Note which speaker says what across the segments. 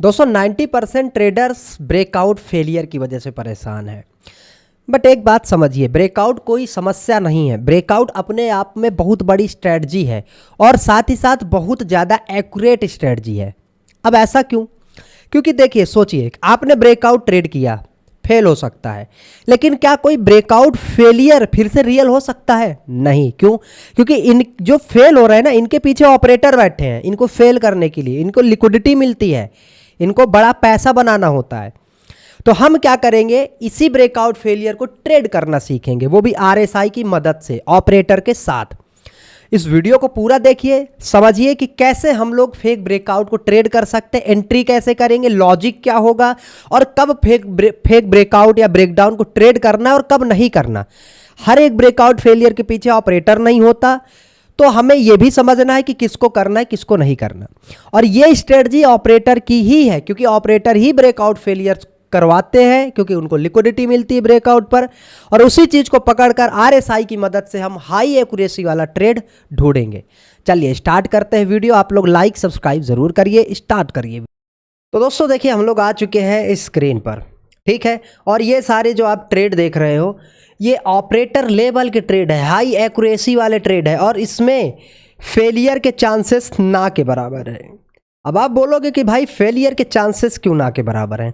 Speaker 1: दोस्तों 90% traders breakout failure की वजह से परेशान है। बट एक बात समझिए, ब्रेकआउट कोई समस्या नहीं है। ब्रेकआउट अपने आप में बहुत बड़ी स्ट्रेटजी है और साथ ही साथ बहुत ज़्यादा एक्यूरेट स्ट्रेटजी है। अब ऐसा क्यों? क्योंकि देखिए, सोचिए, आपने ब्रेकआउट ट्रेड किया, फेल हो सकता है, लेकिन क्या कोई ब्रेकआउट फेलियर फिर से रियल हो सकता है? नहीं। क्यों? क्योंकि इन जो फेल हो रहे हैं ना, इनके पीछे ऑपरेटर बैठे हैं। इनको फेल करने के लिए इनको लिक्विडिटी मिलती है, इनको बड़ा पैसा बनाना होता है। तो हम क्या करेंगे, इसी ब्रेकआउट फेलियर को ट्रेड करना सीखेंगे, वो भी आरएसआई की मदद से, ऑपरेटर के साथ। इस वीडियो को पूरा देखिए, समझिए कि कैसे हम लोग फेक ब्रेकआउट को ट्रेड कर सकते हैं, एंट्री कैसे करेंगे, लॉजिक क्या होगा और कब फेक ब्रेकआउट या ब्रेकडाउन को ट्रेड करना है और कब नहीं करना। हर एक ब्रेकआउट फेलियर के पीछे ऑपरेटर नहीं होता, तो हमें यह भी समझना है कि किसको करना है, किसको नहीं करना। और ये स्ट्रेटजी ऑपरेटर की ही है, क्योंकि ऑपरेटर ही ब्रेकआउट फेलियर करवाते हैं, क्योंकि उनको लिक्विडिटी मिलती है ब्रेकआउट पर। और उसी चीज को पकड़कर आरएसआई की मदद से हम हाई एक्यूरेसी वाला ट्रेड ढूंढेंगे। चलिए स्टार्ट करते हैं वीडियो। आप लोग लाइक सब्सक्राइब जरूर करिए, स्टार्ट करिए। तो दोस्तों देखिए, हम लोग आ चुके हैं इस स्क्रीन पर, ठीक है। और ये सारे जो आप ट्रेड देख रहे हो, ये ऑपरेटर लेवल के ट्रेड है, हाई एक्यूरेसी वाले ट्रेड है, और इसमें फेलियर के चांसेस ना के बराबर है। अब आप बोलोगे कि भाई फेलियर के चांसेस क्यों ना के बराबर हैं?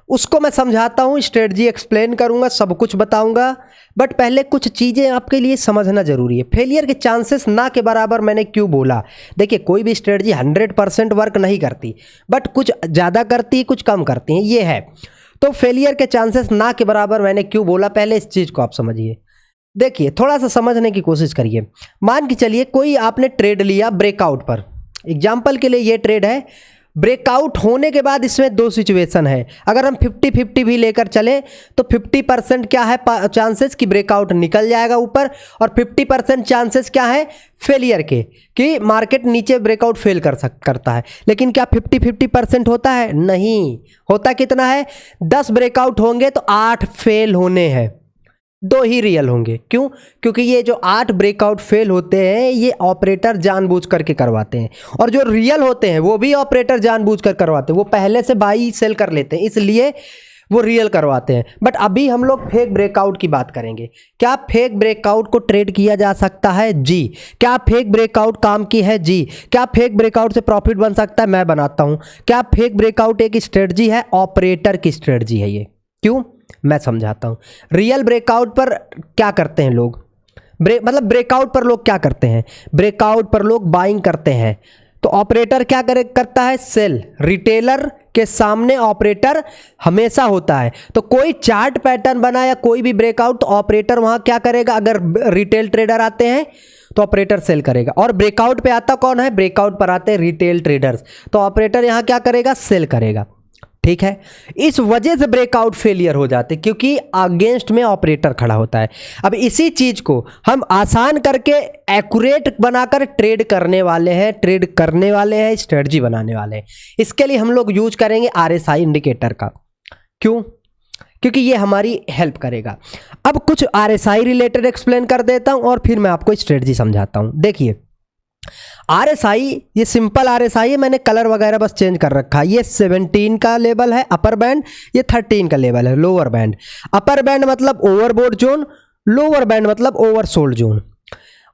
Speaker 1: उसको मैं समझाता हूँ, स्ट्रेटजी एक्सप्लेन करूँगा, सब कुछ बताऊँगा। बट पहले कुछ चीज़ें आपके लिए समझना ज़रूरी है। फेलियर के चांसेस ना के बराबर मैंने क्यों बोला? देखिए, कोई भी स्ट्रेटजी 100% वर्क नहीं करती, बट कुछ ज़्यादा करती, कुछ कम करती हैं, ये है। तो फेलियर के चांसेस ना के बराबर मैंने क्यों बोला, पहले इस चीज़ को आप समझिए। देखिए, थोड़ा सा समझने की कोशिश करिए। मान के चलिए कोई आपने ट्रेड लिया ब्रेकआउट पर, एग्जाम्पल के लिए ये ट्रेड है। ब्रेकआउट होने के बाद इसमें दो सिचुएशन है। अगर हम 50-50 भी लेकर चले तो 50% क्या है चांसेस कि ब्रेकआउट निकल जाएगा ऊपर, और 50% चांसेस क्या है फेलियर के, कि मार्केट नीचे ब्रेकआउट फेल करता है। लेकिन क्या 50-50% होता है? नहीं होता। कितना है? 10 ब्रेकआउट होंगे तो 8 फेल होने हैं, 2 ही रियल होंगे। क्यों? क्योंकि ये जो 8 ब्रेकआउट फेल होते हैं, ये ऑपरेटर जानबूझ करके करवाते हैं, और जो रियल होते हैं वो भी ऑपरेटर जानबूझ कर करवाते हैं। वो पहले से बाई सेल कर लेते हैं, इसलिए वो रियल करवाते हैं। बट अभी हम लोग फेक ब्रेकआउट की बात करेंगे। क्या फेक ब्रेकआउट को ट्रेड किया जा सकता है? जी। क्या फेक ब्रेकआउट काम की है? जी। क्या फेक ब्रेकआउट से प्रॉफिट बन सकता है? मैं बनाता हूं। क्या फेक ब्रेकआउट एक स्ट्रेटजी है? ऑपरेटर की स्ट्रेटजी है ये। क्यों? मैं समझाता हूं। रियल ब्रेकआउट पर क्या करते हैं लोग? ब्रेकआउट पर लोग क्या करते हैं? ब्रेकआउट पर लोग बाइंग करते हैं। तो ऑपरेटर क्या करता है? सेल। रिटेलर के सामने ऑपरेटर हमेशा होता है। तो कोई चार्ट पैटर्न बना या कोई भी ब्रेकआउट, तो ऑपरेटर वहां क्या करेगा? अगर रिटेल ट्रेडर आते हैं तो ऑपरेटर सेल करेगा। और ब्रेकआउट पे आता कौन है? ब्रेकआउट पर आते हैं रिटेल ट्रेडर्स, तो ऑपरेटर यहां क्या करेगा? सेल करेगा। ठीक है। इस वजह से ब्रेकआउट फेलियर हो जाते, क्योंकि अगेंस्ट में ऑपरेटर खड़ा होता है। अब इसी चीज को हम आसान करके एक्यूरेट बनाकर ट्रेड करने वाले हैं, स्ट्रेटजी बनाने वाले हैं। इसके लिए हम लोग यूज करेंगे आरएसआई इंडिकेटर का। क्यों? क्योंकि ये हमारी हेल्प करेगा। अब कुछ आरएसआई रिलेटेड एक्सप्लेन कर देता हूं और फिर मैं आपको स्ट्रेटजी समझाता हूं। देखिए, आरएसआई, ये सिंपल आरएसआई है, मैंने कलर वगैरह बस चेंज कर रखा है। ये 17 का लेवल है अपर बैंड, ये 13 का लेवल है लोअर बैंड। अपर बैंड मतलब ओवरबोट जोन, लोअर बैंड मतलब ओवरसोल्ड जोन।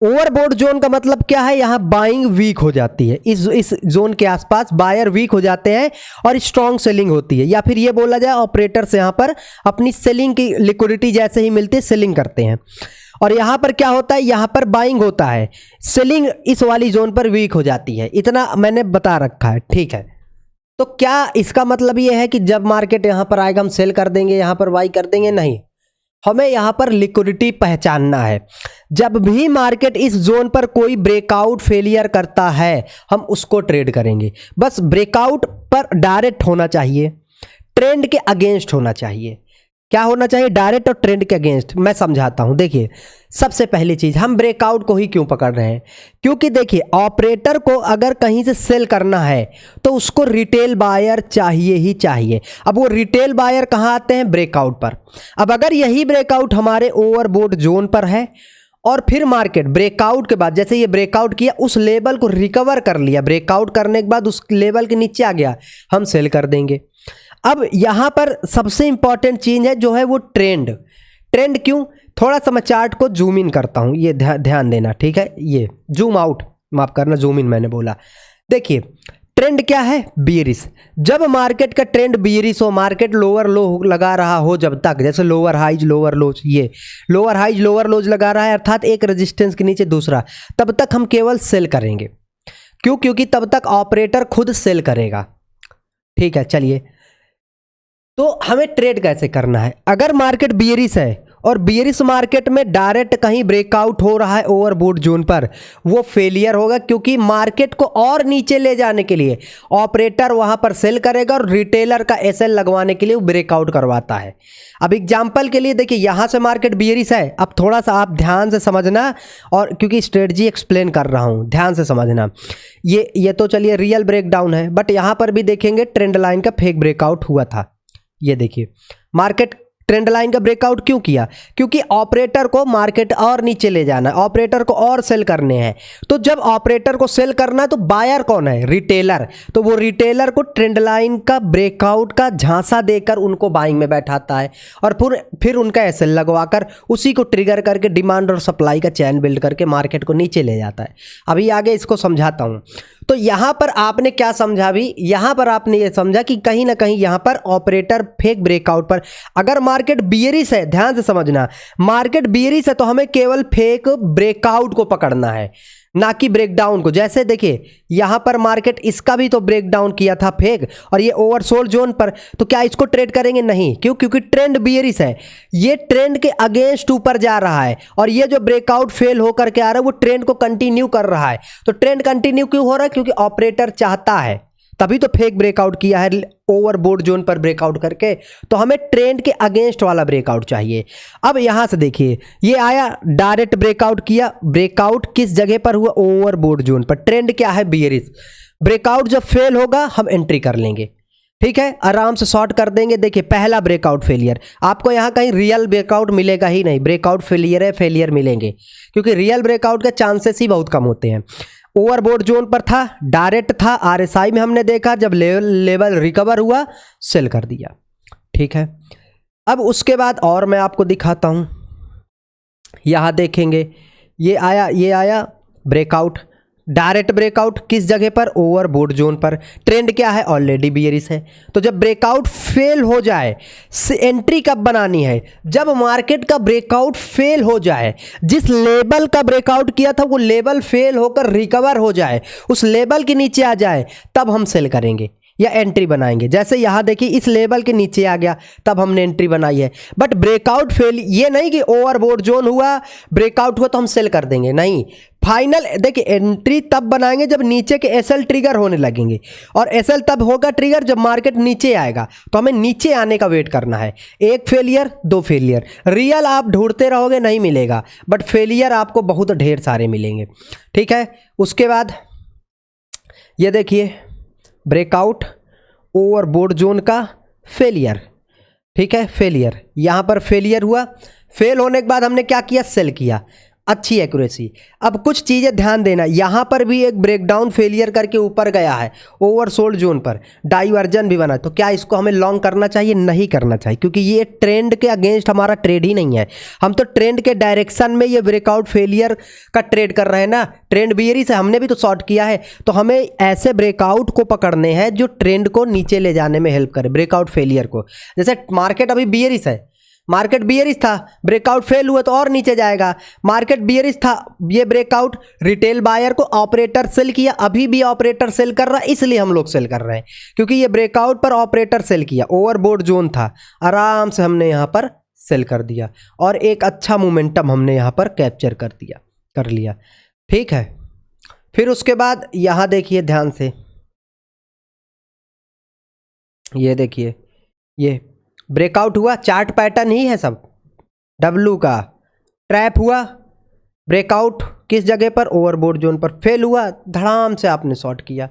Speaker 1: ओवरबोट जोन का मतलब क्या है? यहाँ बाइंग वीक हो जाती है, इस जोन के आसपास बायर वीक हो जाते हैं और स्ट्रॉन्ग सेलिंग होती है, या फिर ये बोला जाए ऑपरेटर्स यहाँ पर अपनी सेलिंग की लिक्विडिटी जैसे ही मिलती है सेलिंग करते हैं। और यहाँ पर क्या होता है? यहाँ पर बाइंग होता है, सेलिंग इस वाली जोन पर वीक हो जाती है। इतना मैंने बता रखा है, ठीक है। तो क्या इसका मतलब ये है कि जब मार्केट यहाँ पर आएगा हम सेल कर देंगे, यहाँ पर बाई कर देंगे? नहीं, हमें यहाँ पर लिक्विडिटी पहचानना है। जब भी मार्केट इस जोन पर कोई ब्रेकआउट फेलियर करता है, हम उसको ट्रेड करेंगे। बस ब्रेकआउट पर डायरेक्ट होना चाहिए, ट्रेंड के अगेंस्ट होना चाहिए। क्या होना चाहिए? डायरेक्ट और ट्रेंड के अगेंस्ट। मैं समझाता हूं। देखिए, सबसे पहली चीज, हम ब्रेकआउट को ही क्यों पकड़ रहे हैं? क्योंकि देखिए, ऑपरेटर को अगर कहीं से सेल करना है तो उसको रिटेल बायर चाहिए ही चाहिए। अब वो रिटेल बायर कहां आते हैं? ब्रेकआउट पर। अब अगर यही ब्रेकआउट हमारे ओवरबोट जोन पर है और फिर मार्केट ब्रेकआउट के बाद जैसे ये ब्रेकआउट किया उस लेवल को रिकवर कर लिया, ब्रेकआउट करने के बाद उस लेवल के नीचे आ गया, हम सेल कर देंगे। अब यहाँ पर सबसे इंपॉर्टेंट चीज़ है जो है वो ट्रेंड। ट्रेंड क्यों, थोड़ा सा मैं चार्ट को जूम इन करता हूँ, ये ध्यान देना, ठीक है। ये जूम आउट, माफ करना, जूम इन मैंने बोला। देखिए ट्रेंड क्या है, बियरिश। जब मार्केट का ट्रेंड बियरिश हो, मार्केट लोअर लो लगा रहा हो, जब तक जैसे लोअर हाइज लोअर लोज, ये लोअर हाइज लोअर लोज लगा रहा है अर्थात एक रेजिस्टेंस के नीचे दूसरा, तब तक हम केवल सेल करेंगे। क्यों, क्योंकि तब तक ऑपरेटर खुद सेल करेगा, ठीक है। चलिए, तो हमें ट्रेड कैसे करना है, अगर मार्केट बियरिश है और बियरिश मार्केट में डायरेक्ट कहीं ब्रेकआउट हो रहा है ओवरबोट जोन पर, वो फेलियर होगा, क्योंकि मार्केट को और नीचे ले जाने के लिए ऑपरेटर वहां पर सेल करेगा और रिटेलर का एसएल लगवाने के लिए वो ब्रेकआउट करवाता है। अब एग्जांपल के लिए देखिए, यहां से मार्केट बियरिश है, अब थोड़ा सा आप ध्यान से समझना, और क्योंकि स्ट्रेटजी एक्सप्लेन कर रहा हूं, ध्यान से समझना। ये तो चलिए रियल ब्रेकडाउन है, बट यहां पर भी देखेंगे ट्रेंड लाइन का फेक ब्रेकआउट हुआ था। ये देखिए मार्केट ट्रेंड लाइन का ब्रेकआउट क्यों किया, क्योंकि ऑपरेटर को मार्केट और नीचे ले जाना है, ऑपरेटर को और सेल करने हैं। तो जब ऑपरेटर को सेल करना है तो बायर कौन है, रिटेलर। तो वो रिटेलर को ट्रेंड लाइन का ब्रेकआउट का झांसा देकर उनको बाइंग में बैठाता है, और फिर उनका एसएल लगवाकर उसी को ट्रिगर करके डिमांड और सप्लाई का चैन बिल्ड करके मार्केट को नीचे ले जाता है। अभी आगे इसको समझाता हूँ। तो यहाँ पर आपने क्या समझा, भी यहाँ पर आपने ये समझा कि कहीं ना कहीं यहाँ पर ऑपरेटर फेक ब्रेकआउट पर, अगर मार्केट बियरिश है, ध्यान से समझना, मार्केट बियरिश है तो हमें केवल फेक ब्रेकआउट को पकड़ना है, ना कि ब्रेकडाउन को। जैसे देखिए यहाँ पर मार्केट इसका भी तो ब्रेकडाउन किया था फेक, और ये ओवरसोल्ड जोन पर, तो क्या इसको ट्रेड करेंगे, नहीं। क्यों, क्योंकि ट्रेंड बियरिश है, ये ट्रेंड के अगेंस्ट ऊपर जा रहा है, और ये जो ब्रेकआउट फेल होकर के आ रहा है वो ट्रेंड को कंटिन्यू कर रहा है। तो ट्रेंड कंटिन्यू क्यों हो रहा है, क्योंकि ऑपरेटर चाहता है, तभी तो फेक ब्रेकआउट किया है ओवरबोट जोन पर ब्रेकआउट करके। तो हमें ट्रेंड के अगेंस्ट वाला ब्रेकआउट चाहिए। अब यहां से देखिए, ये आया डायरेक्ट ब्रेकआउट किया, ब्रेकआउट किस जगह पर हुआ, ओवरबोट जोन पर। ट्रेंड क्या है, बियरिश। ब्रेकआउट जब फेल होगा हम एंट्री कर लेंगे, ठीक है, आराम से शॉर्ट कर देंगे। देखिए पहला ब्रेकआउट फेलियर, आपको यहाँ कहीं रियल ब्रेकआउट मिलेगा ही नहीं, ब्रेकआउट फेलियर है, फेलियर मिलेंगे, क्योंकि रियल ब्रेकआउट के चांसेस ही बहुत कम होते हैं। ओवरबोट जोन पर था, डायरेक्ट था, आरएसआई में हमने देखा, जब लेवल रिकवर हुआ सेल कर दिया, ठीक है। अब उसके बाद और मैं आपको दिखाता हूं, यहां देखेंगे ये आया ब्रेकआउट, डायरेक्ट ब्रेकआउट किस जगह पर, ओवरबोट जोन पर। ट्रेंड क्या है, ऑलरेडी बियरिश है। तो जब ब्रेकआउट फेल हो जाए, एंट्री कब बनानी है, जब मार्केट का ब्रेकआउट फेल हो जाए, जिस लेवल का ब्रेकआउट किया था वो लेवल फेल होकर रिकवर हो जाए, उस लेवल के नीचे आ जाए, तब हम सेल करेंगे या एंट्री बनाएंगे। जैसे यहाँ देखिए इस लेवल के नीचे आ गया, तब हमने एंट्री बनाई है। बट ब्रेकआउट फेल, ये नहीं कि ओवरबोट जोन हुआ, ब्रेकआउट हुआ तो हम सेल कर देंगे, नहीं। फाइनल देखिए एंट्री तब बनाएंगे जब नीचे के एसएल ट्रिगर होने लगेंगे, और एसएल तब होगा ट्रिगर जब मार्केट नीचे आएगा। तो हमें नीचे आने का वेट करना है। एक फेलियर, दो फेलियर, रियल आप ढूंढते रहोगे नहीं मिलेगा, बट फेलियर आपको बहुत ढेर सारे मिलेंगे, ठीक है। उसके बाद ये देखिए ब्रेकआउट ओवरबोट जोन का फेलियर, ठीक है, फेलियर, यहाँ पर फेलियर हुआ। फेल होने के बाद हमने क्या किया, सेल किया, अच्छी एक्यूरेसी। अब कुछ चीज़ें ध्यान देना, यहाँ पर भी एक ब्रेकडाउन फेलियर करके ऊपर गया है ओवरसोल्ड जोन पर, डाइवर्जन भी बना। तो क्या इसको हमें लॉन्ग करना चाहिए, नहीं करना चाहिए, क्योंकि ये ट्रेंड के अगेंस्ट हमारा ट्रेड ही नहीं है। हम तो ट्रेंड के डायरेक्शन में ये ब्रेकआउट फेलियर का ट्रेड कर रहे हैं ना, ट्रेंड बियरिश से हमने भी तो शॉर्ट किया है। तो हमें ऐसे ब्रेकआउट को पकड़ने हैं जो ट्रेंड को नीचे ले जाने में हेल्प करे, ब्रेकआउट फेलियर को। जैसे मार्केट अभी बियरिश है, मार्केट बियरिश था, ब्रेकआउट फेल हुआ तो और नीचे जाएगा। मार्केट बियरिश था, ये ब्रेकआउट रिटेल बायर को ऑपरेटर सेल किया, अभी भी ऑपरेटर सेल कर रहा है, इसलिए हम लोग सेल कर रहे हैं, क्योंकि ये ब्रेकआउट पर ऑपरेटर सेल किया, ओवरबोट जोन था, आराम से हमने यहाँ पर सेल कर दिया, और एक अच्छा मोमेंटम हमने यहाँ पर कैप्चर कर लिया, ठीक है। फिर उसके बाद यहाँ देखिए ध्यान से, ये देखिए ये ब्रेकआउट हुआ, चार्ट पैटर्न ही है सब, डब्लू का ट्रैप हुआ, ब्रेकआउट किस जगह पर, ओवरबोट जोन पर, फेल हुआ, धड़ाम से आपने शॉर्ट किया।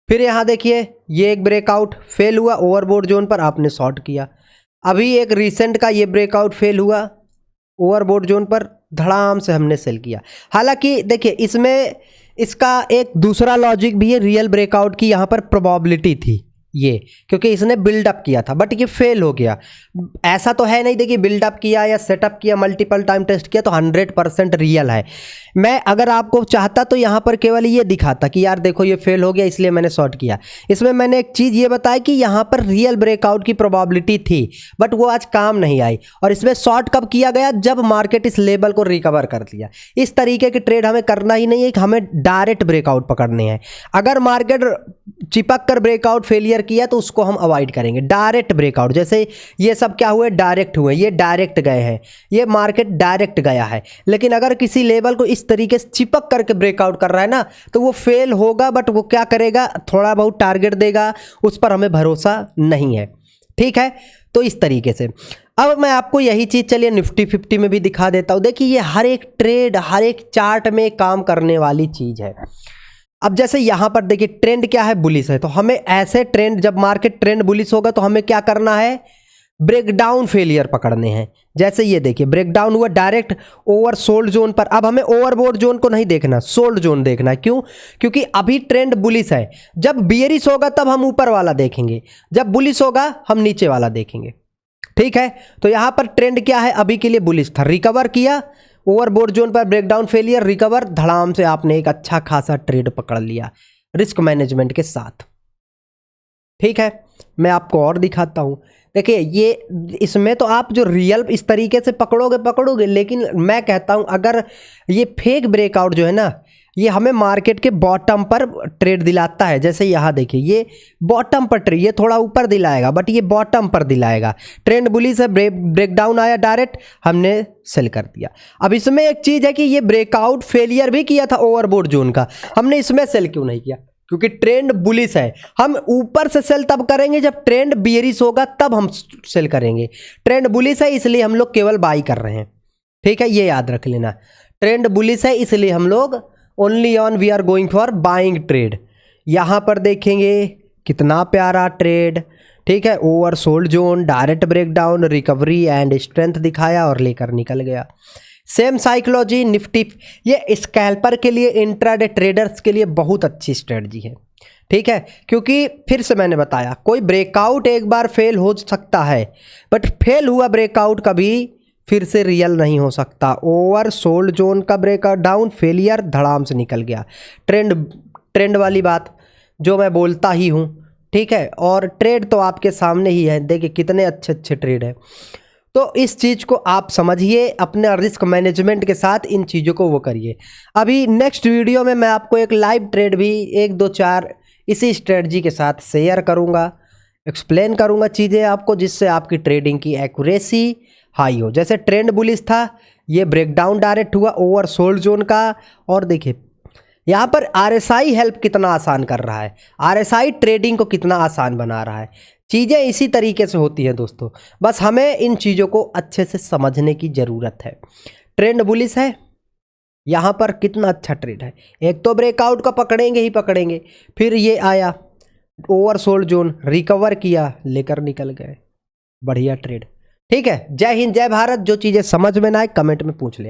Speaker 1: फिर यहाँ देखिए ये एक ब्रेकआउट फेल हुआ, ओवरबोट जोन पर आपने शॉर्ट किया। अभी एक रिसेंट का ये ब्रेकआउट फेल हुआ, ओवरबोट जोन पर धड़ाम से हमने सेल किया। हालांकि देखिए इसमें इसका एक दूसरा लॉजिक भी है, रियल ब्रेकआउट की यहाँ पर प्रोबेबिलिटी थी ये, क्योंकि इसने बिल्डअप किया था बट ये फेल हो गया। ऐसा तो है नहीं देखिए बिल्डअप किया या सेटअप किया मल्टीपल टाइम टेस्ट किया तो 100% रियल है। मैं अगर आपको चाहता तो यहाँ पर केवल ये दिखाता कि यार देखो ये फेल हो गया इसलिए मैंने शॉर्ट किया। इसमें मैंने एक चीज़ ये बताया कि यहाँ पर रियल ब्रेकआउट की प्रोबेबिलिटी थी बट वो आज काम नहीं आई। और इसमें शॉर्ट कब किया गया? जब मार्केट इस लेवल को रिकवर कर लिया। इस तरीके के ट्रेड हमें करना ही नहीं है कि हमें डायरेक्ट ब्रेकआउट पकड़ने हैं। अगर मार्केट चिपक कर ब्रेकआउट फेलियर किया तो उसको हम अवॉइड करेंगे। डायरेक्ट ब्रेकआउट जैसे ये सब क्या हुए, डायरेक्ट हुए, ये डायरेक्ट गए हैं, ये मार्केट डायरेक्ट गया है। लेकिन अगर किसी लेवल को इस तरीके से चिपक करके ब्रेकआउट कर रहा है ना तो वो फेल होगा बट वो क्या करेगा, थोड़ा बहुत टारगेट देगा, उस पर हमें भरोसा नहीं है। ठीक है, तो इस तरीके से अब मैं आपको यही चीज़ चलिए निफ्टी 50 में भी दिखा देता हूँ। देखिए ये हर एक ट्रेड हर एक चार्ट में काम करने वाली चीज़ है। अब जैसे यहाँ पर देखिए ट्रेंड क्या है, बुलिश है, तो हमें ऐसे ट्रेंड जब मार्केट ट्रेंड बुलिश होगा तो हमें क्या करना है, ब्रेकडाउन फेलियर पकड़ने हैं। जैसे ये देखिए ब्रेकडाउन हुआ डायरेक्ट ओवर सोल्ड जोन पर। अब हमें ओवरबोट जोन को नहीं देखना, सोल्ड जोन देखना है। क्यों? क्योंकि अभी ट्रेंड बुलिश है। जब बियरिश होगा तब हम ऊपर वाला देखेंगे, जब बुलिश होगा हम नीचे वाला देखेंगे। ठीक है, तो यहाँ पर ट्रेंड क्या है, अभी के लिए बुलिश था, रिकवर किया, ओवरबोट जोन पर ब्रेकडाउन फेलियर, रिकवर, धड़ाम से आपने एक अच्छा खासा ट्रेड पकड़ लिया रिस्क मैनेजमेंट के साथ। ठीक है, मैं आपको और दिखाता हूँ। देखिए ये इसमें तो आप जो रियल इस तरीके से पकड़ोगे, लेकिन मैं कहता हूँ अगर ये फेक ब्रेकआउट जो है ना ये हमें मार्केट के बॉटम पर ट्रेड दिलाता है। जैसे यहाँ देखिए ये बॉटम पर ट्रेड, ये थोड़ा ऊपर दिलाएगा बट ये बॉटम पर दिलाएगा। ट्रेंड बुलिश है, ब्रेकडाउन आया डायरेक्ट, हमने सेल कर दिया। अब इसमें एक चीज़ है कि ये ब्रेकआउट फेलियर भी किया था ओवरबोट जोन का, हमने इसमें सेल क्यों नहीं किया? क्योंकि ट्रेंड बुलिश है। हम ऊपर से सेल तब करेंगे जब ट्रेंड बियरिश होगा, तब हम सेल करेंगे। ट्रेंड बुलिश है इसलिए हम लोग केवल बाई कर रहे हैं। ठीक है, ये याद रख लेना, ट्रेंड बुलिश है इसलिए हम लोग only on we are going for buying trade. यहाँ पर देखेंगे कितना प्यारा ट्रेड। ठीक है, oversold zone, direct breakdown, recovery and strength दिखाया और लेकर निकल गया। सेम साइकोलॉजी निफ्टी, ये स्कैल्पर के लिए, इंट्राडे ट्रेडर्स के लिए बहुत अच्छी स्ट्रेटजी है। ठीक है, क्योंकि फिर से मैंने बताया कोई ब्रेकआउट एक बार फेल हो सकता है बट फेल हुआ ब्रेकआउट कभी फिर से रियल नहीं हो सकता। ओवर सोल्ड जोन का ब्रेकआउट डाउन फेलियर, धड़ाम से निकल गया। ट्रेंड वाली बात जो मैं बोलता ही हूँ। ठीक है, और ट्रेड तो आपके सामने ही है, देखिए कितने अच्छे अच्छे ट्रेड हैं। तो इस चीज़ को आप समझिए, अपने रिस्क मैनेजमेंट के साथ इन चीज़ों को वो करिए। अभी नेक्स्ट वीडियो में मैं आपको एक लाइव ट्रेड भी 1 2 4 इसी स्ट्रेटजी के साथ शेयर करूँगा, एक्सप्लेन करूँगा चीज़ें आपको, जिससे आपकी ट्रेडिंग की एक्यूरेसी हाई हो। जैसे ट्रेंड बुलिश था, ये ब्रेकडाउन डायरेक्ट हुआ ओवर सोल्ड जोन का, और देखिए यहाँ पर RSI हेल्प कितना आसान कर रहा है, RSI ट्रेडिंग को कितना आसान बना रहा है। चीज़ें इसी तरीके से होती हैं दोस्तों, बस हमें इन चीज़ों को अच्छे से समझने की ज़रूरत है। ट्रेंड बुलिश है, यहाँ पर कितना अच्छा ट्रेड है। एक तो ब्रेकआउट का पकड़ेंगे ही पकड़ेंगे, फिर ये आया ओवर सोल्ड जोन, रिकवर किया, लेकर निकल गए, बढ़िया ट्रेड। ठीक है, जय हिंद जय भारत। जो चीज़ें समझ में ना आए कमेंट में पूछ लें।